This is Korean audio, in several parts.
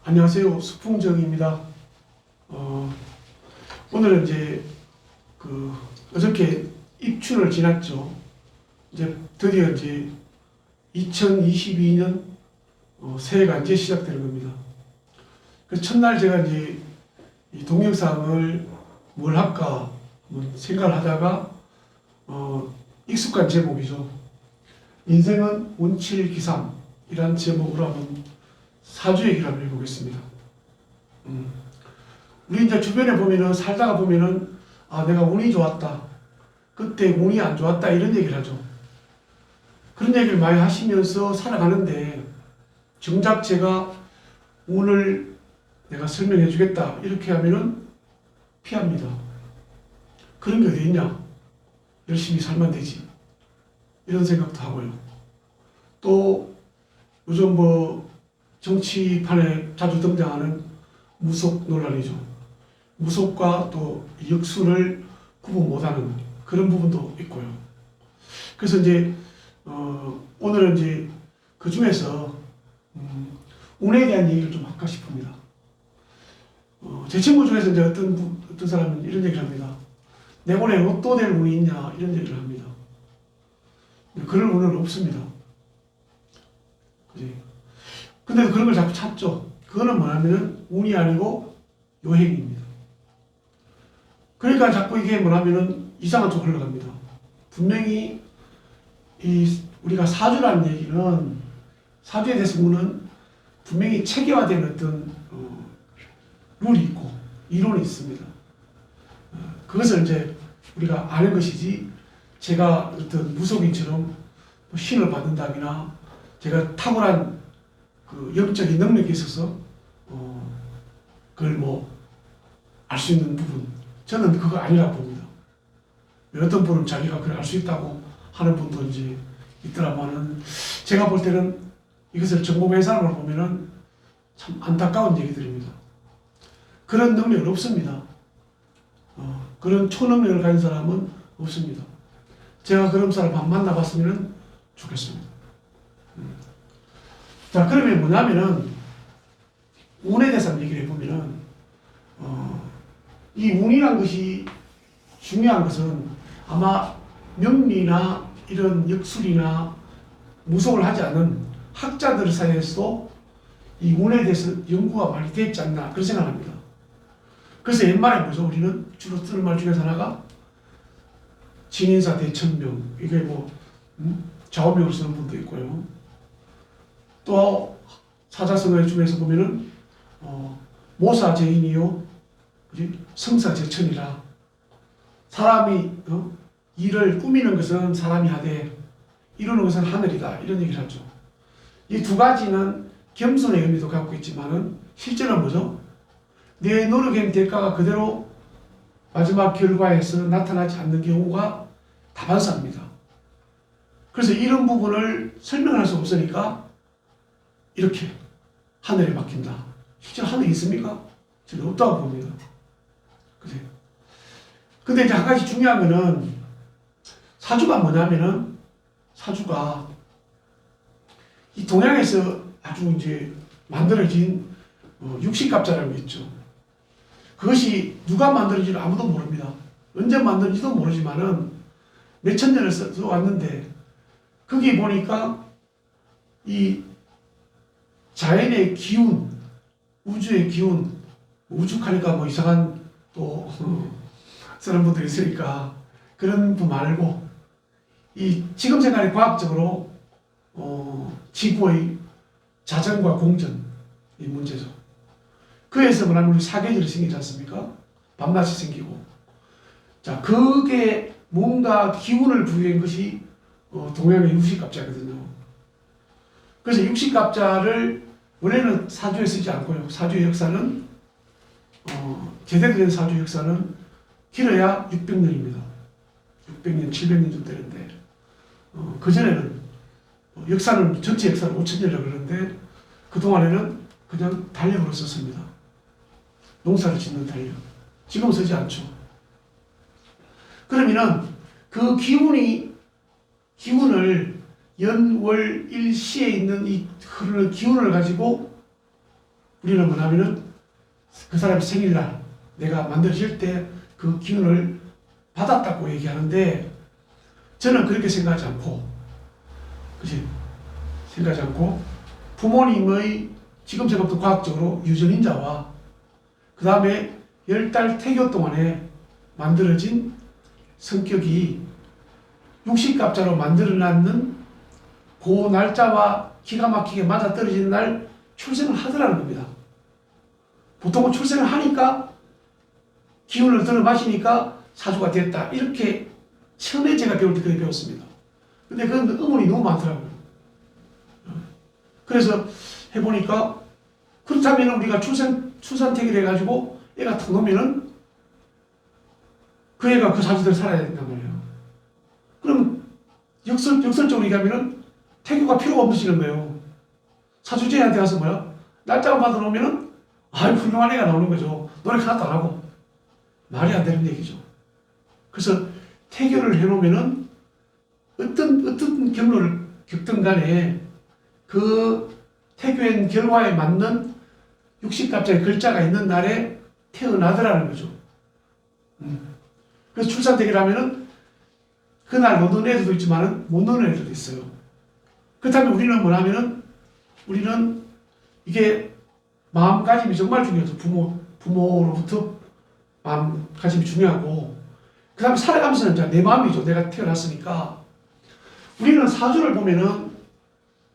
안녕하세요. 수풍정입니다. 오늘은 이제 어저께 입춘을 지났죠. 이제 드디어 이제 2022년 새해가 이제 시작되는 겁니다. 그래서 첫날 제가 이제 이 동영상을 뭘 할까 생각을 하다가 익숙한 제목이죠. 인생은 운칠기삼이라는 제목으로 한번 사주 얘기를 한번 해보겠습니다. 우리 이제 주변에 보면은 살다가 보면은 내가 운이 좋았다, 그때 운이 안 좋았다 이런 얘기를 하죠. 그런 얘기를 많이 하시면서 살아가는데 정작 제가 운을 내가 설명해 주겠다 이렇게 하면은 피합니다. 그런 게 어디 있냐? 열심히 살면 되지 이런 생각도 하고요. 또 요즘 정치판에 자주 등장하는 무속 논란이죠. 무속과 또 역술을 구분 못하는 그런 부분도 있고요. 그래서 이제 오늘은 이제 그 중에서 운에 대한 얘기를 좀 할까 싶습니다. 제 친구 중에서 이제 어떤 사람은 이런 얘기를 합니다. 내 운에 로또 될 운이 있냐 이런 얘기를 합니다. 그럴 운은 없습니다. 그지? 근데 그런 걸 자꾸 찾죠. 그거는 뭐냐면은 운이 아니고 요행입니다. 그러니까 자꾸 이게 뭐냐면은 이상한 쪽으로 흘러갑니다. 분명히 우리가 사주라는 얘기는 사주에 대해서 운은 분명히 체계화된 어떤 룰이 있고 이론이 있습니다. 그것을 이제 우리가 아는 것이지 제가 어떤 무속인처럼 신을 받는다거나 제가 탁월한 그 영적인 능력이 있어서 그걸 알 수 있는 부분, 저는 그거 아니라고 봅니다. 어떤 분은 자기가 그걸 알 수 있다고 하는 분도 이제 있더라마는 제가 볼 때는 이것을 전공의 사람을 보면은 참 안타까운 얘기들입니다. 그런 능력은 없습니다. 그런 초능력을 가진 사람은 없습니다. 제가 그런 사람 한 만나봤으면 좋겠습니다. 자, 그러면 뭐냐면은 운에 대해서 얘기를 해보면은 이 운이란 것이 중요한 것은 아마 명리나 이런 역술이나 무속을 하지 않은 학자들 사이에서도 이 운에 대해서 연구가 많이 되어 있지 않나 그런 생각을 합니다. 그래서 옛말에 뭐죠? 우리는 주로 쓰는 말 중에 하나가 진인사 대천명, 이게 좌우명을 쓰는 분도 있고요. 또 사자성어의 중에서 보면은 모사제인이요 성사제천이라, 사람이 일을 꾸미는 것은 사람이 하되 이루는 것은 하늘이다 이런 얘기를 하죠. 이 두 가지는 겸손의 의미도 갖고 있지만은 실제는 뭐죠? 내 노력의 대가가 그대로 마지막 결과에서 나타나지 않는 경우가 다반사입니다. 그래서 이런 부분을 설명할 수 없으니까 이렇게 하늘에 맡긴다. 실제 하늘이 있습니까? 저는 없다고 봅니다. 그죠? 근데 이제 한 가지 중요한 거는 사주가 뭐냐면은 사주가 이 동양에서 아주 이제 만들어진 육식갑자라는 게 있죠. 그것이 누가 만들어진지 아무도 모릅니다. 언제 만들어진지도 모르지만은 몇천 년을 써왔는데 거기 보니까 이 자연의 기운, 우주의 기운, 우주하니까 이상한 또 쓰는 분들이 있으니까 그런 분 말고 이 지금 생각에 과학적으로 지구의 자전과 공전 이 문제죠. 그에서 뭐냐면 우리 사계절이 생기지 않습니까? 밤낮이 생기고, 자 그게 뭔가 기운을 부여한 것이 동양의 육식갑자거든요. 그래서 육식갑자를 원래는 사주에 쓰지 않고요. 사주의 역사는 제대로 된 사주 역사는 길어야 600년입니다. 600년, 700년 정도 되는데 그전에는 역사는 전체 역사는 5000년이라고 그러는데 그동안에는 그냥 달력으로 썼습니다. 농사를 짓는 달력. 지금은 쓰지 않죠. 그러면은 그 기운을 연, 월, 일, 시에 있는 이 흐르는 기운을 가지고 우리는 뭐냐면은 그 사람의 생일날 내가 만들어질 때 그 기운을 받았다고 얘기하는데 저는 그렇게 생각하지 않고, 그치? 생각하지 않고 부모님의 지금 생각도 과학적으로 유전인자와 그 다음에 10달 태교 동안에 만들어진 성격이 육식갑자로 만들어놨는 그 날짜와 기가 막히게 맞아떨어지는 날 출생을 하더라는 겁니다. 보통은 출생을 하니까 기운을 들어 마시니까 사주가 됐다. 이렇게 처음에 제가 배울 때 그렇게 배웠습니다. 근데 그건 의문이 너무 많더라고요. 그래서 해보니까 그렇다면 우리가 출산태기를 해가지고 애가 탁 놓으면은 그 애가 그 사주대로 살아야 된단 말이에요. 그럼 역설적으로 얘기하면은 태교가 필요가 없어지는 거예요. 사주제한테 가서 뭐야? 날짜만 받아 놓으면은 훌륭한 애가 나오는 거죠. 노력 하나도 안 하고. 말이 안 되는 얘기죠. 그래서 태교를 해놓으면은 어떤 경로를 겪든 간에 그 태교한 결과에 맞는 육식갑자의 글자가 있는 날에 태어나더라는 거죠. 그래서 출산태기를 하면은 그날 못 노는 애들도 있지만 못 노는 애들도 있어요. 그렇다면 우리는 뭐냐면은 우리는 이게 마음가짐이 정말 중요하죠. 부모로부터 마음가짐이 중요하고, 그 다음에 살아가면서는 이제 내 마음이죠. 내가 태어났으니까. 우리는 사주를 보면은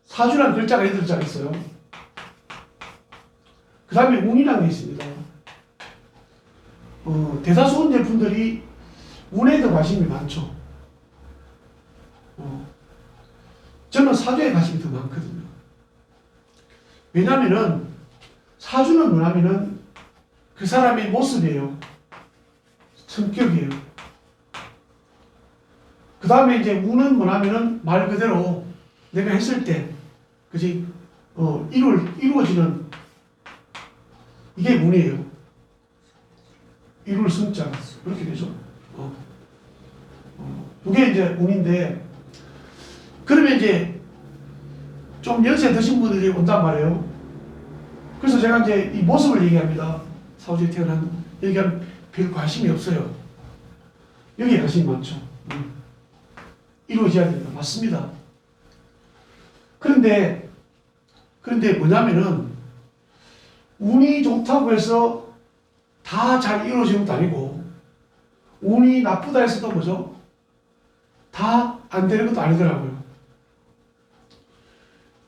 사주라는 글자가 8자가 있어요. 그 다음에 운이라는 게 있습니다. 대다수 운의 분들이 운에 더 관심이 많죠. 저는 사주에 관심이 더 많거든요. 왜냐면은 사주는 뭐냐면은 그 사람의 모습이에요. 성격이에요. 그 다음에 이제 운은 뭐냐면은 말 그대로 내가 했을 때, 그지? 이루어지는 이게 운이에요. 이룰 승자. 그렇게 되죠. 그게 이제 운인데, 그러면 이제 좀 연세 드신 분들이 온단 말이에요. 그래서 제가 이제 이 모습을 얘기합니다. 사주에 태어난, 여기가 별 관심이 없어요. 여기에 관심이 많죠. 이루어져야 됩니다. 맞습니다. 그런데 뭐냐면은 운이 좋다고 해서 다 잘 이루어지는 것도 아니고, 운이 나쁘다 해서도 뭐죠? 다 안 되는 것도 아니더라고요.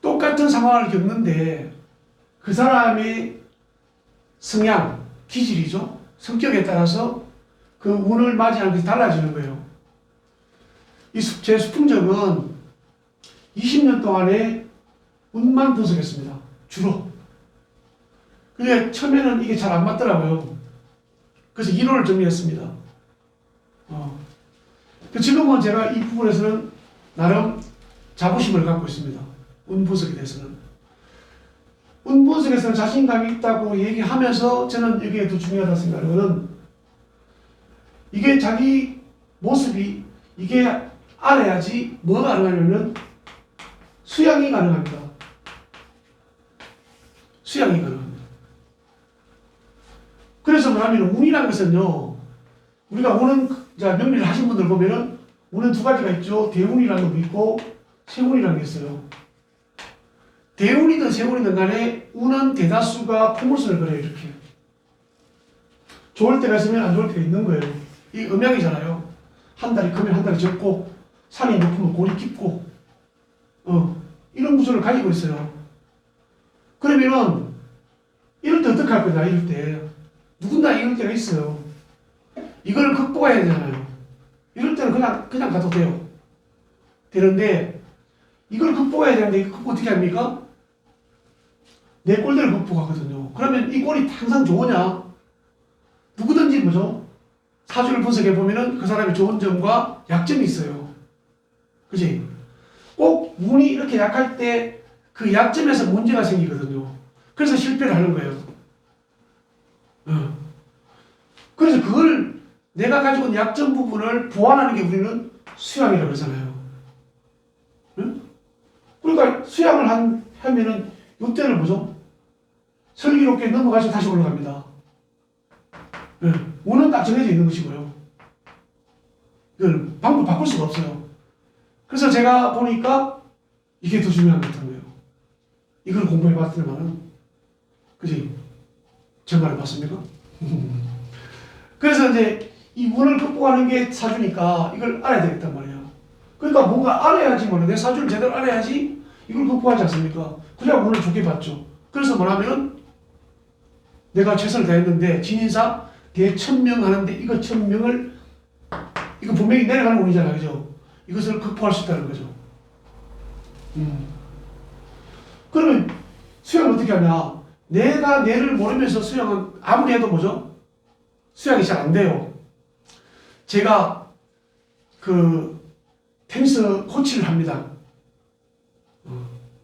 똑같은 상황을 겪는데 그 사람의 성향, 기질이죠. 성격에 따라서 그 운을 맞이하는 것이 달라지는 거예요. 제 수풍적은 20년 동안에 운만 분석했습니다. 주로. 근데 처음에는 이게 잘 안 맞더라고요. 그래서 이론을 정리했습니다. 지금은 제가 이 부분에서는 나름 자부심을 갖고 있습니다. 운 분석에 대해서는. 운 분석에서는 자신감이 있다고 얘기하면서 저는 이게 더 중요하다고 생각하는 거는, 이게 자기 모습이 이게 알아야지 뭐가 가능하냐면 수양이 가능합니다. 수양이 가능합니다. 그래서 뭐냐면 운이라는 것은요, 우리가 운은 명리를 하신 분들 보면은 운은 두 가지가 있죠. 대운이라는 게 있고 세운이라는 게 있어요. 대운이든 세운이든 간에 운은 대다수가 포물선을 그려요. 이렇게 좋을 때가 있으면 안 좋을 때가 있는 거예요. 이 음양이잖아요. 한 달이 크면 한 달이 적고, 산이 높으면 골이 깊고, 이런 구조를 가지고 있어요. 그러면은 이럴 때 어떻게 할 거냐. 이럴 때 누군가 이럴 때가 있어요. 이걸 극복해야 되잖아요. 이럴 때는 그냥 가도 돼요. 되는데 이걸 극복해야 되는데 이거 극복 어떻게 합니까? 내 꼴대로 극복하거든요. 그러면 이 꼴이 항상 좋으냐? 누구든지 뭐죠? 사주를 분석해 보면은 그 사람의 좋은 점과 약점이 있어요. 그지? 꼭 운이 이렇게 약할 때 그 약점에서 문제가 생기거든요. 그래서 실패를 하는 거예요. 그래서 그걸 내가 가지고 있는 약점 부분을 보완하는 게 우리는 수양이라고 그러잖아요. 그러니까 수양을 하면은 이때는 뭐죠? 슬기롭게 넘어가서 다시 올라갑니다. 네. 운은 딱 정해져 있는 것이고요. 이걸 방법 바꿀 수가 없어요. 그래서 제가 보니까 이게 더 중요한 것 같은 거예요. 이걸 공부해 봤더니만은, 그지? 제 말을 봤습니까? 그래서 이제 이 운을 극복하는 게 사주니까 이걸 알아야 되겠단 말이에요. 그러니까 뭔가 알아야지, 내 사주를 제대로 알아야지 이걸 극복하지 않습니까? 그래야 운을 좋게 봤죠. 그래서 뭐냐면은 내가 최선을 다했는데 진인사 대천명 하는데 이거 천명을 이거 분명히 내려가는 운이잖아요, 그죠? 이것을 극복할 수 있다는 거죠. 그러면 수양은 어떻게 하냐? 내가 내를 모르면서 수양은 아무리 해도 뭐죠? 수양이 잘 안 돼요. 제가 그 테니스 코치를 합니다.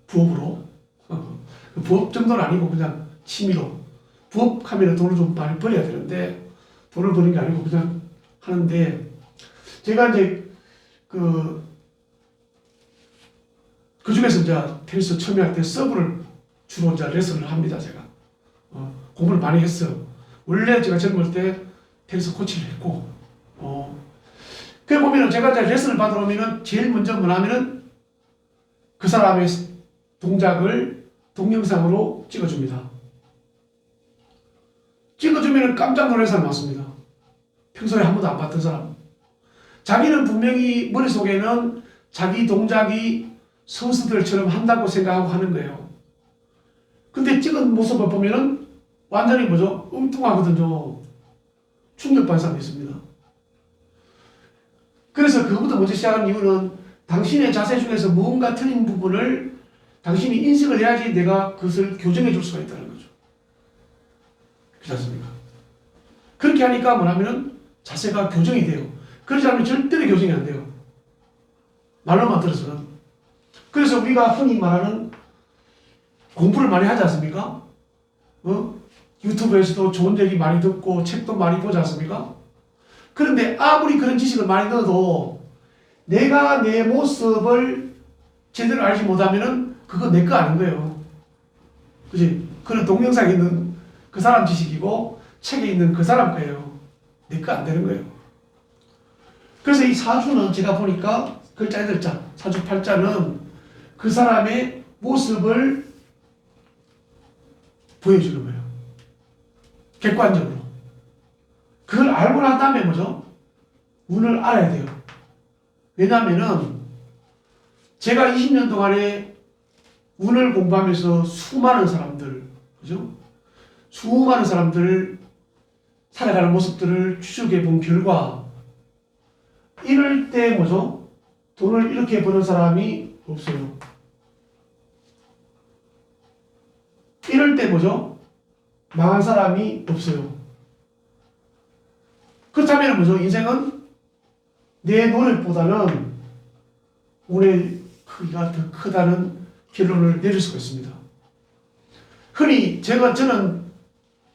부업으로. 부업 정도는 아니고 그냥 취미로. 부업하면 돈을 좀 많이 벌어야 되는데 돈을 버는 게 아니고 그냥 하는데 제가 이제 그 중에서 이제 테니스 처음에 할 때 서브를 주로 이제 레슨을 합니다. 제가 공부를 많이 했어요. 원래 제가 젊을 때 테니스 코치를 했고, 그 보면은 제가 이제 레슨을 받으러 오면은 제일 먼저 뭐냐면은 그 사람의 동작을 동영상으로 찍어줍니다. 찍어주면은 깜짝 놀랄 사람 많습니다. 평소에 한 번도 안 봤던 사람. 자기는 분명히 머릿속에는 자기 동작이 선수들처럼 한다고 생각하고 하는 거예요. 근데 찍은 모습을 보면은 완전히 뭐죠? 엉뚱하거든요. 충격받는 사람이 있습니다. 그래서 그것부터 먼저 시작한 이유는 당신의 자세 중에서 뭔가 틀린 부분을 당신이 인식을 해야지 내가 그것을 교정해 줄 수가 있다는 거죠. 그렇지 않습니까? 그렇게 하니까 뭐냐면은 자세가 교정이 돼요. 그러지 않으면 절대로 교정이 안 돼요. 말로만 들어서는. 그래서 우리가 흔히 말하는 공부를 많이 하지 않습니까? 유튜브에서도 좋은 얘기 많이 듣고 책도 많이 보지 않습니까? 그런데 아무리 그런 지식을 많이 넣어도 내가 내 모습을 제대로 알지 못하면은 그거 내 거 아닌 거예요. 그지? 그런 동영상에 있는 그 사람 지식이고 책에 있는 그 사람 거예요. 내 거 안 되는 거예요. 그래서 이 사주는 제가 보니까 글자 8자, 사주 8자는 그 사람의 모습을 보여주는 거예요. 객관적으로. 그걸 알고 난 다음에 뭐죠? 운을 알아야 돼요. 왜냐하면은 제가 20년 동안에 운을 공부하면서 수많은 사람들, 그죠? 수많은 사람들을 살아가는 모습들을 추적해 본 결과 이럴 때 뭐죠? 돈을 이렇게 버는 사람이 없어요. 이럴 때 뭐죠? 망한 사람이 없어요. 그렇다면 뭐죠? 인생은 내 노력보다는 운의 크기가 더 크다는 결론을 내릴 수가 있습니다. 흔히 저는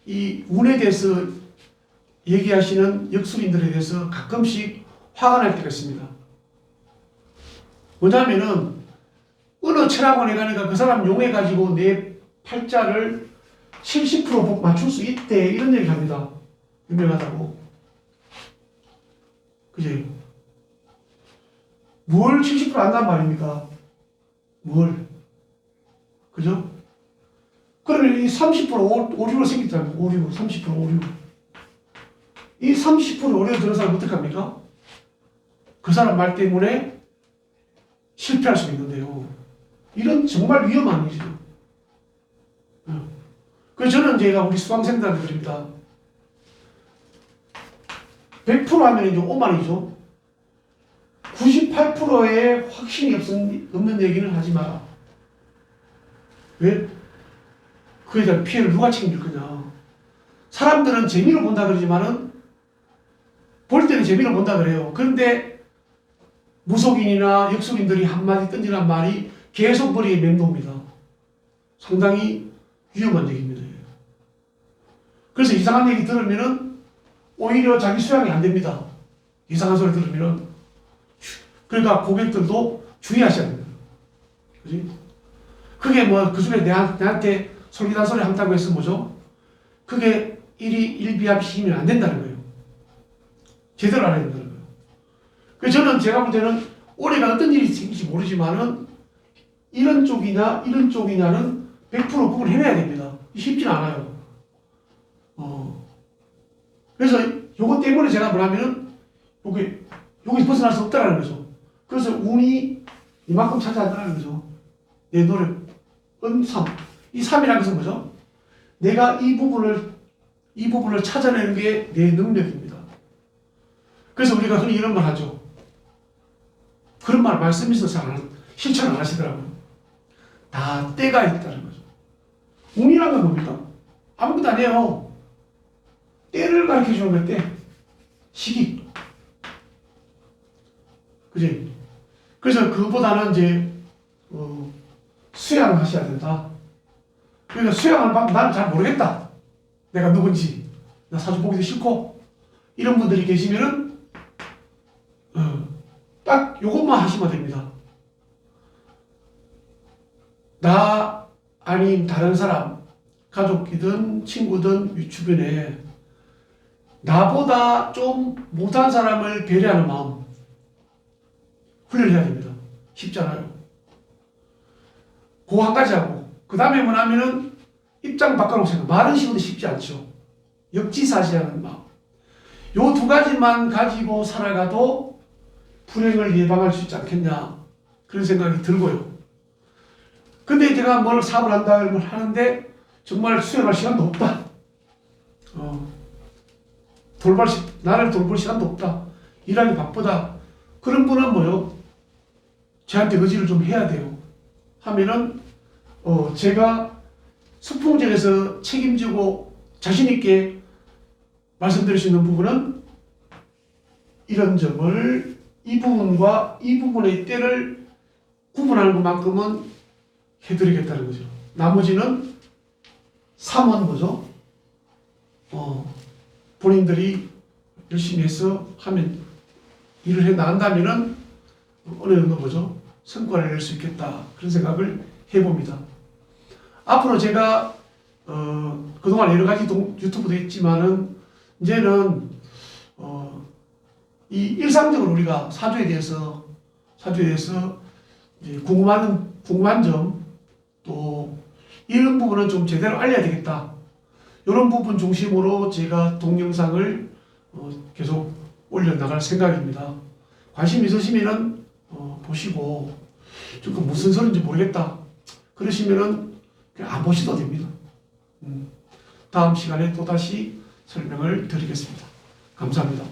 이 운에 대해서 얘기하시는 역술인들에 대해서 가끔씩 화가 날 때가 있습니다. 뭐냐면은 어느 철학원에 가니까 그 사람 용해가지고 내 팔자를 70% 맞출 수 있대 이런 얘기를 합니다. 유명하다고. 그지? 뭘 70% 안단 말입니까? 뭘? 그죠? 그러면 이 30% 오류로 생겼다면 오류, 30% 오류. 이 30% 오류 들은 사람 어떡합니까? 그 사람 말 때문에 실패할 수 있는데요. 이런 정말 위험한 일이죠. 그래서 저는 제가 우리 수강생들한테 드립니다. 100% 하면 이제 오만이죠. 98%의 확신이 없는 얘기는 하지 마라. 왜? 그에 대한 피해를 누가 책임질 거냐. 사람들은 재미로 본다 그러지만은 볼 때는 재미로 본다 그래요. 그런데 무속인이나 역술인들이 한마디 던지는 말이 계속 머리에 맴돕니다. 상당히 위험한 얘기입니다. 그래서 이상한 얘기 들으면은 오히려 자기 수양이 안 됩니다. 이상한 소리 들으면은. 그러니까 고객들도 주의하셔야 됩니다. 그지? 그게 뭐 그 중에 내한테 솔깃한 소리 한다고 해서 뭐죠? 그게 일비합시이면 안 된다는 거예요. 제대로 알아야 된다는 거예요. 그래서 저는 제가 볼 때는 올해가 어떤 일이 생길지 모르지만은 이런 쪽이냐 이런 쪽이냐는 100% 구분해내야 됩니다. 쉽진 않아요. 그래서 요거 때문에 제가 뭐냐면은 여기서 벗어날 수 없다라는 거죠. 그래서 운이 이만큼 차지하더라는 거죠. 내 노력, 은삼. 이 3이라는 것은 뭐죠? 내가 이 부분을 찾아내는 게 내 능력입니다. 그래서 우리가 흔히 이런 말 하죠. 그런 말 말씀에서 실천 안 하시더라고요. 다 때가 있다는 거죠. 운이란 건 뭡니까? 아무것도 아니에요. 때를 가르쳐 주는 거예요, 때. 시기. 그지? 그래서 그보다는 이제, 수양을 하셔야 된다. 그러니까 수양하는 방법 나는 잘 모르겠다. 내가 누군지. 나 사주 보기도 싫고. 이런 분들이 계시면은, 딱 요것만 하시면 됩니다. 나 아닌 다른 사람, 가족이든 친구든 주변에 나보다 좀 못한 사람을 배려하는 마음 훈련해야 됩니다. 쉽지 않아요. 그 한 가지 하고 그 다음에 뭐냐면은 입장 바꿔놓고 생각. 말은 쉬워도 쉽지 않죠. 역지사지하는 마음. 요 두 가지만 가지고 살아가도 불행을 예방할 수 있지 않겠냐 그런 생각이 들고요. 근데 제가 뭘 사업을 한다 하는데 정말 수행할 시간도 없다. 나를 돌볼 시간도 없다. 일하기 바쁘다. 그런 분은 뭐요? 저한테 의지를 좀 해야 돼요. 하면은 제가 수풍전에서 책임지고 자신있게 말씀드릴 수 있는 부분은 이런 점을 이 부분과 이 부분의 때를 구분하는 것만큼은 해드리겠다는 거죠. 나머지는 3원 뭐죠? 본인들이 열심히 해서 하면 일을 해 나간다면은 어느 정도 뭐죠? 성과를 낼 수 있겠다. 그런 생각을 해봅니다. 앞으로 제가 그동안 여러 가지 유튜브도 했지만은 이제는 이 일상적으로 우리가 사주에 대해서 이제 궁금한 점 또 이런 부분은 좀 제대로 알려야 되겠다. 이런 부분 중심으로 제가 동영상을 계속 올려나갈 생각입니다. 관심 있으시면은 보시고 좀 무슨 소리인지 모르겠다 그러시면은 그냥 안 보셔도 됩니다. 다음 시간에 또다시 설명을 드리겠습니다. 감사합니다.